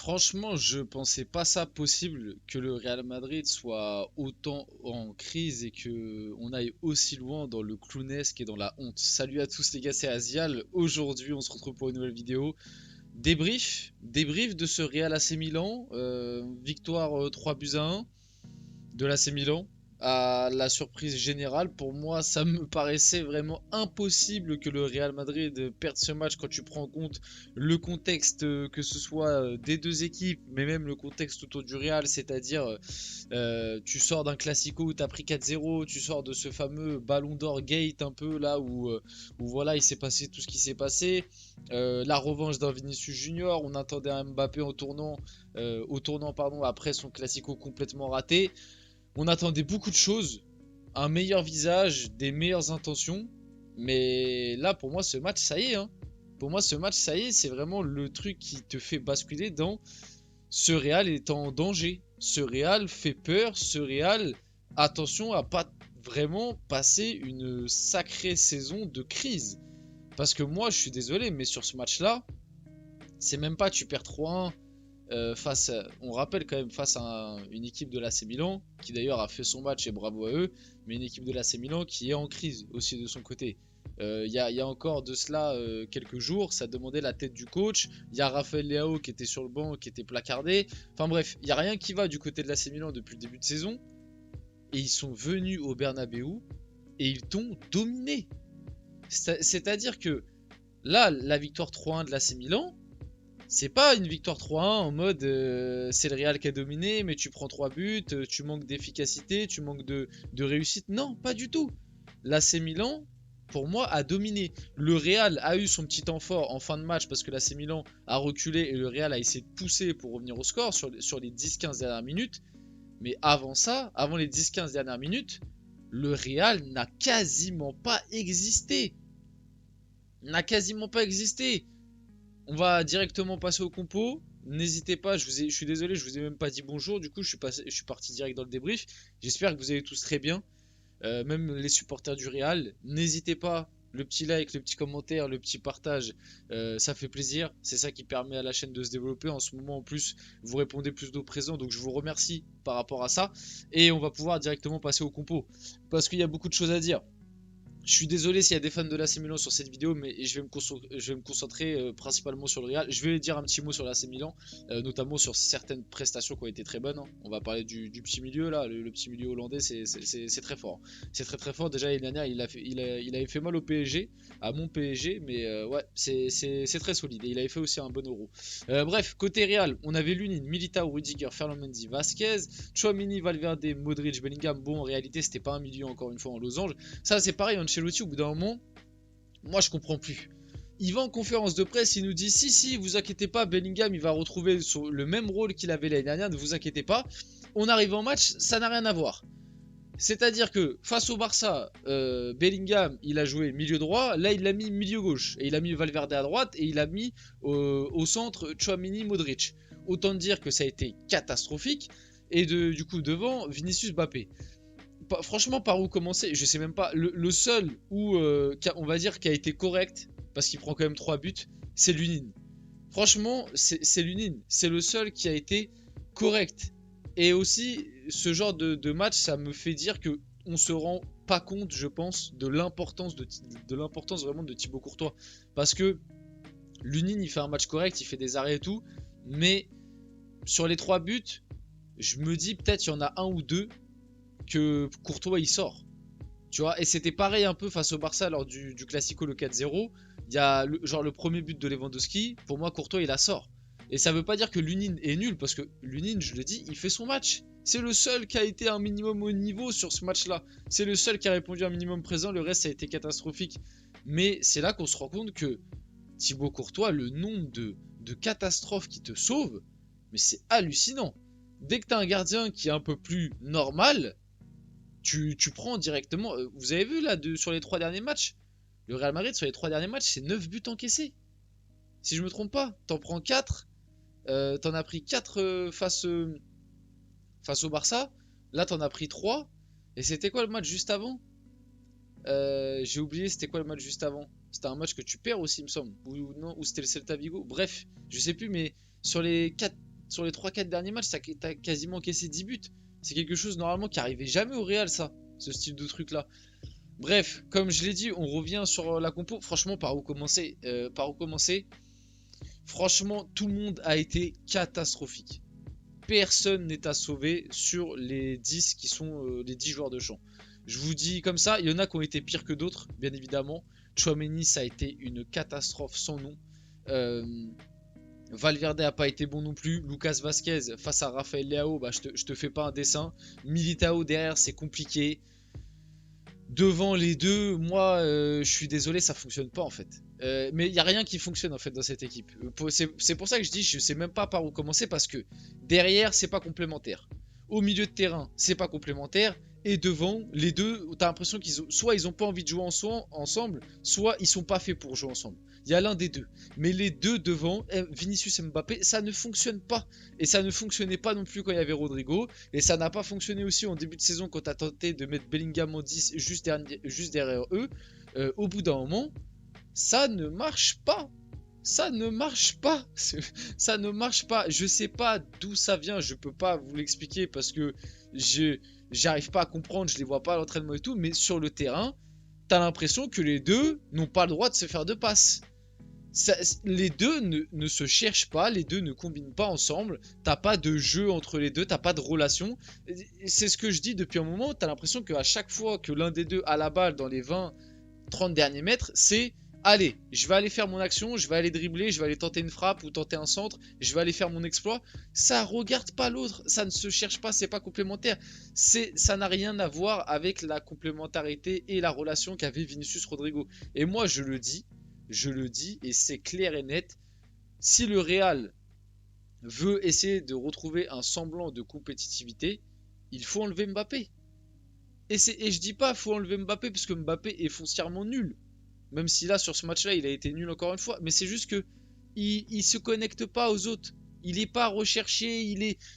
Franchement, je pensais pas ça possible que le Real Madrid soit autant en crise et que on aille aussi loin dans le clownesque et dans la honte. Salut à tous les gars, c'est Asial. Aujourd'hui, on se retrouve pour une nouvelle vidéo. Débrief de ce Real AC Milan, victoire 3 buts à 1 de l'AC Milan. À la surprise générale, pour moi, ça me paraissait vraiment impossible que le Real Madrid perde ce match quand tu prends en compte le contexte, que ce soit des deux équipes, mais même le contexte autour du Real, c'est-à-dire tu sors d'un Classico où tu as pris 4-0, tu sors de ce fameux Ballon d'Or Gate un peu là où voilà, il s'est passé tout ce qui s'est passé. La revanche d'un Vinicius Junior, on attendait un Mbappé au tournant pardon, après son Classico complètement raté. On attendait beaucoup de choses, un meilleur visage, des meilleures intentions. Mais là, pour moi, ce match, ça y est, hein. Pour moi, ce match, ça y est, c'est vraiment le truc qui te fait basculer dans ce Real est en danger. Ce Real fait peur. Ce Real, attention à pas vraiment passer une sacrée saison de crise. Parce que moi, je suis désolé, mais sur ce match-là, c'est même pas tu perds 3-1 on rappelle quand même face à une équipe de l'AC Milan, qui d'ailleurs a fait son match et bravo à eux, mais une équipe de l'AC Milan qui est en crise aussi de son côté. Il y a encore de cela quelques jours, ça demandait la tête du coach. Il y a Raphaël Leao qui était sur le banc, qui était placardé. Enfin bref, il n'y a rien qui va du côté de l'AC Milan depuis le début de saison. Et ils sont venus au Bernabeu et ils t'ont dominé. C'est-à-dire que là, la victoire 3-1 de l'AC Milan, c'est pas une victoire 3-1 en mode c'est le Real qui a dominé, mais tu prends 3 buts, tu manques d'efficacité, tu manques de réussite. Non, pas du tout. L'AC Milan, pour moi, a dominé. Le Real a eu son petit temps fort en fin de match parce que l'AC Milan a reculé et le Real a essayé de pousser pour revenir au score sur les 10-15 dernières minutes. Mais avant ça, avant les 10-15 dernières minutes, le Real n'a quasiment pas existé. N'a quasiment pas existé. On va directement passer au compo. N'hésitez pas, je suis désolé, je vous ai même pas dit bonjour. Du coup, je suis parti direct dans le débrief. J'espère que vous allez tous très bien. Même les supporters du Real. N'hésitez pas, le petit like, le petit commentaire, le petit partage, ça fait plaisir. C'est ça qui permet à la chaîne de se développer. En ce moment, en plus, vous répondez plus d'au présent. Donc, je vous remercie par rapport à ça. Et on va pouvoir directement passer au compo. Parce qu'il y a beaucoup de choses à dire. Je suis désolé s'il y a des fans de l'AC Milan sur cette vidéo, mais je vais me concentrer principalement sur le Real. Je vais dire un petit mot sur l'AC Milan, notamment sur certaines prestations qui ont été très bonnes, hein. On va parler du petit milieu là, le petit milieu hollandais, c'est très fort. C'est très très fort. Déjà l'année dernière, il avait fait mal au PSG, à mon PSG, mais ouais, c'est très solide. Et il avait fait aussi un bon Euro. Bref, côté Real, on avait Lunin, Militao, Rudiger, Ferland Mendy, Vasquez, Chouamini, Valverde, Modric, Bellingham. Bon, en réalité, c'était pas un milieu encore une fois en losange. Ça, c'est pareil, Ancelotti, au bout d'un moment, moi, je comprends plus. Il va en conférence de presse, il nous dit si, vous inquiétez pas, Bellingham, il va retrouver le même rôle qu'il avait l'année dernière, ne vous inquiétez pas. On arrive en match, ça n'a rien à voir. C'est-à-dire que face au Barça, Bellingham, il a joué milieu droit, là il l'a mis milieu gauche. Et il a mis Valverde à droite et il a mis au centre Chouamini, Modric. Autant dire que ça a été catastrophique. Et du coup devant, Vinicius Mbappé. Franchement, par où commencer? Je sais même pas. Le seul où, on va dire, qui a été correct, parce qu'il prend quand même 3 buts, c'est Lunin. Franchement, c'est Lunin. C'est le seul qui a été correct. Et aussi, ce genre de match, ça me fait dire que on se rend pas compte, je pense, de l'importance l'importance vraiment de Thibaut Courtois. Parce que Lunin, il fait un match correct, il fait des arrêts et tout, mais sur les 3 buts, je me dis peut-être il y en a un ou deux que Courtois il sort. Tu vois, et c'était pareil un peu face au Barça lors du Classico le 4-0. Il y a genre le premier but de Lewandowski, pour moi Courtois il la sort. Et ça veut pas dire que Lunin est nul, parce que Lunin, je le dis, il fait son match. C'est le seul qui a été un minimum au niveau sur ce match-là. C'est le seul qui a répondu un minimum présent, le reste ça a été catastrophique. Mais c'est là qu'on se rend compte que Thibaut Courtois, le nombre de catastrophes qui te sauvent, mais c'est hallucinant. Dès que tu as un gardien qui est un peu plus normal, tu prends directement. Vous avez vu là sur les 3 derniers matchs, le Real Madrid sur les 3 derniers matchs, c'est 9 buts encaissés. Si je me trompe pas, t'en prends 4. T'en as pris 4 face au Barça. Là, t'en as pris 3. Et c'était quoi le match juste avant? J'ai oublié, c'était quoi le match juste avant? C'était un match que tu perds aussi, il me semble. Ou non, ou c'était le Celta Vigo. Bref, je sais plus, mais sur les 4 Sur les 3-4 derniers matchs, t'as quasiment encaissé 10 buts. C'est quelque chose normalement qui arrivait jamais au Real, ça, ce style de truc là. Bref, comme je l'ai dit, on revient sur la compo. Franchement, par où commencer? Franchement, tout le monde a été catastrophique. Personne n'est à sauver sur les 10 qui sont les 10 joueurs de champ. Je vous dis comme ça, il y en a qui ont été pires que d'autres, bien évidemment. Tchouaméni, ça a été une catastrophe sans nom. Valverde a pas été bon non plus. Lucas Vasquez face à Rafael Leao, bah, je te fais pas un dessin. Militao derrière, c'est compliqué. Devant les deux, moi, je suis désolé, ça fonctionne pas en fait. Mais il n'y a rien qui fonctionne en fait dans cette équipe. C'est pour ça que je dis, je sais même pas par où commencer parce que derrière, c'est pas complémentaire. Au milieu de terrain, c'est pas complémentaire. Et devant, les deux, t'as l'impression soit ils ont pas envie de jouer ensemble, soit ils sont pas faits pour jouer ensemble. Il y a l'un des deux. Mais les deux devant, Vinicius et Mbappé, ça ne fonctionne pas. Et ça ne fonctionnait pas non plus quand il y avait Rodrigo. Et ça n'a pas fonctionné aussi en début de saison quand tu as tenté de mettre Bellingham en 10 juste derrière eux. Au bout d'un moment, ça ne marche pas. Ça ne marche pas. Ça ne marche pas. Je sais pas d'où ça vient. Je peux pas vous l'expliquer parce que j'arrive pas à comprendre. Je les vois pas à l'entraînement et tout. Mais sur le terrain, t'as l'impression que les deux n'ont pas le droit de se faire de passes. Les deux ne se cherchent pas, les deux ne combinent pas ensemble, t'as pas de jeu entre les deux, t'as pas de relation. C'est ce que je dis depuis un moment, t'as l'impression qu'à chaque fois que l'un des deux a la balle dans les 20-30 derniers mètres, c'est allez, je vais aller faire mon action, je vais aller dribbler, je vais aller tenter une frappe ou tenter un centre, je vais aller faire mon exploit. Ça regarde pas l'autre, ça ne se cherche pas, c'est pas complémentaire. Ça n'a rien à voir avec la complémentarité et la relation qu'avait Vinicius Rodrigo. Et moi je le dis et c'est clair et net, si le Real veut essayer de retrouver un semblant de compétitivité, il faut enlever Mbappé. Et je dis pas faut enlever Mbappé parce que Mbappé est foncièrement nul. Même si là sur ce match là il a été nul encore une fois. Mais c'est juste que il se connecte pas aux autres. Il est pas recherché,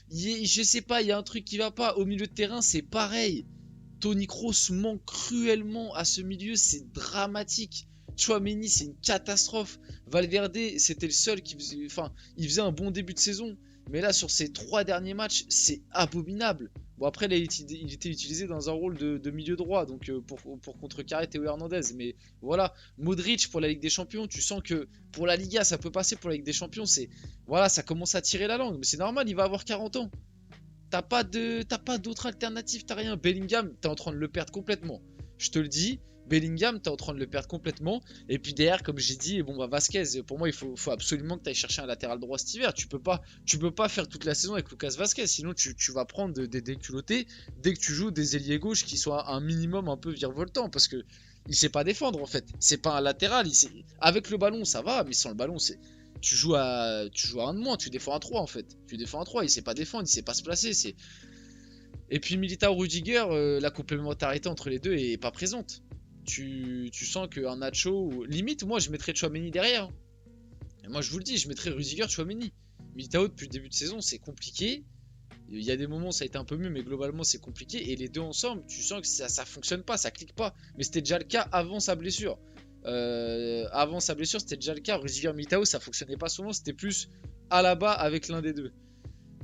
je sais pas, il y a un truc qui va pas. Au milieu de terrain c'est pareil. Toni Kroos manque cruellement à ce milieu, c'est dramatique. Tchouaméni, c'est une catastrophe. Valverde, c'était le seul qui faisait, enfin, il faisait un bon début de saison. Mais là, sur ces 3 derniers matchs, c'est abominable. Bon, après, là, il était utilisé dans un rôle de milieu droit, donc pour contrecarrer Théo Hernandez. Mais voilà, Modric pour la Ligue des Champions, tu sens que pour la Liga, ça peut passer. Pour la Ligue des Champions, voilà, ça commence à tirer la langue. Mais c'est normal, il va avoir 40 ans. T'as pas d'autre alternative, t'as rien. Bellingham, t'es en train de le perdre complètement. Je te le dis, Bellingham, t'es en train de le perdre complètement. Et puis derrière, comme j'ai dit, bon bah Vasquez, pour moi, il faut absolument que tu ailles chercher un latéral droit cet hiver. Tu peux pas faire toute la saison avec Lucas Vasquez, sinon tu vas prendre des déculottés dès que tu joues des ailiers gauches qui soient un minimum un peu virevoltants, parce que il sait pas défendre en fait. C'est pas un latéral, avec le ballon ça va, mais sans le ballon tu joues à 1 de moins, tu défends à 3 en fait. Tu défends à 3, il sait pas défendre, il sait pas se placer. Et puis Militao Rudiger, la complémentarité entre les deux est pas présente. Tu sens qu'un Nacho, limite, moi je mettrais Tchouaméni derrière. Et moi je vous le dis, je mettrais Rudiger, Tchouaméni. Militao depuis le début de saison, c'est compliqué. Il y a des moments où ça a été un peu mieux, mais globalement c'est compliqué. Et les deux ensemble, tu sens que ça fonctionne pas, ça clique pas. Mais c'était déjà le cas avant sa blessure. Avant sa blessure, c'était déjà le cas. Rudiger Militao, ça fonctionnait pas souvent, c'était plus à la bas avec l'un des deux.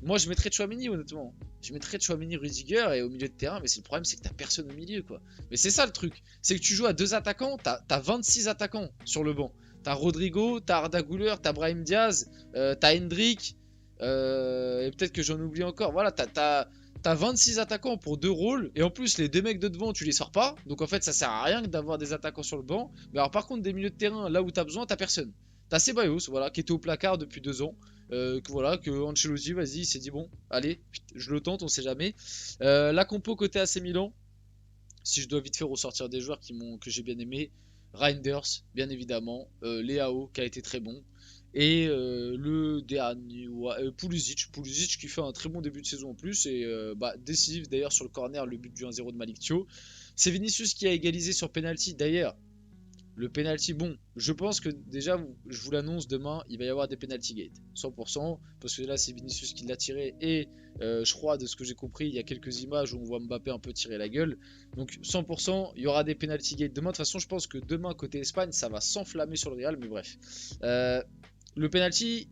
Moi, je mettrais Tchouaméni, honnêtement. Je mettrais Tchouaméni Rudiger et au milieu de terrain, mais c'est le problème, c'est que t'as personne au milieu, quoi. Mais c'est ça le truc, c'est que tu joues à 2 attaquants, t'as 26 attaquants sur le banc. T'as Rodrigo, t'as Arda Güler, t'as Brahim Diaz, t'as Hendrick, et peut-être que j'en oublie encore. Voilà, t'as 26 attaquants pour 2 rôles, et en plus, les 2 mecs de devant, tu les sors pas. Donc en fait, ça sert à rien d'avoir des attaquants sur le banc. Mais alors, par contre, des milieux de terrain, là où t'as besoin, t'as personne. T'as Ceballos, voilà, qui était au placard depuis 2 ans. Que Ancelotti, vas-y, il s'est dit bon, allez, je le tente, on sait jamais. La compo côté AC Milan, si je dois vite faire ressortir des joueurs que j'ai bien aimé, Reinders, bien évidemment, Leao qui a été très bon, et le dernier, Pulisic qui fait un très bon début de saison en plus, et décisif d'ailleurs sur le corner, le but du 1-0 de Malik Thiaw. C'est Vinicius qui a égalisé sur penalty d'ailleurs. Le penalty, bon, je pense que déjà, je vous l'annonce, demain, il va y avoir des penalty gates, 100%, parce que là, c'est Vinicius qui l'a tiré, et je crois, de ce que j'ai compris, il y a quelques images où on voit Mbappé un peu tirer la gueule, donc 100%, il y aura des penalty gates demain. De toute façon, je pense que demain, côté Espagne, ça va s'enflammer sur le Real, mais bref. Le penalty,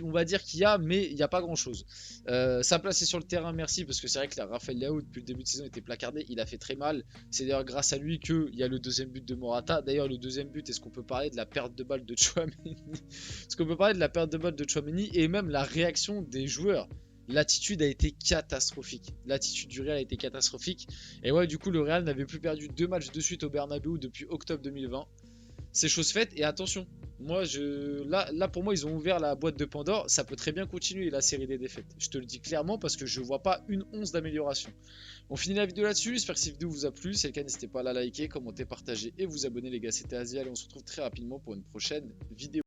on va dire qu'il y a, mais il n'y a pas grand chose. Sa place est sur le terrain, merci, parce que c'est vrai que la Raphaël Leao, depuis le début de saison, était placardé. Il a fait très mal. C'est d'ailleurs grâce à lui qu'il y a le deuxième but de Morata. D'ailleurs, le deuxième but, est-ce qu'on peut parler de la perte de balle de Tchouaméni? Est-ce qu'on peut parler de la perte de balle de Tchouaméni et même la réaction des joueurs? L'attitude a été catastrophique. L'attitude du Real a été catastrophique. Et ouais, du coup, le Real n'avait plus perdu 2 matchs de suite au Bernabeu depuis octobre 2020. C'est chose faite et attention, là pour moi ils ont ouvert la boîte de Pandore, ça peut très bien continuer la série des défaites. Je te le dis clairement parce que je vois pas une once d'amélioration. On finit la vidéo là-dessus, j'espère que cette vidéo vous a plu, si c'est le cas n'hésitez pas à la liker, commenter, partager et vous abonner les gars, c'était Asial et on se retrouve très rapidement pour une prochaine vidéo.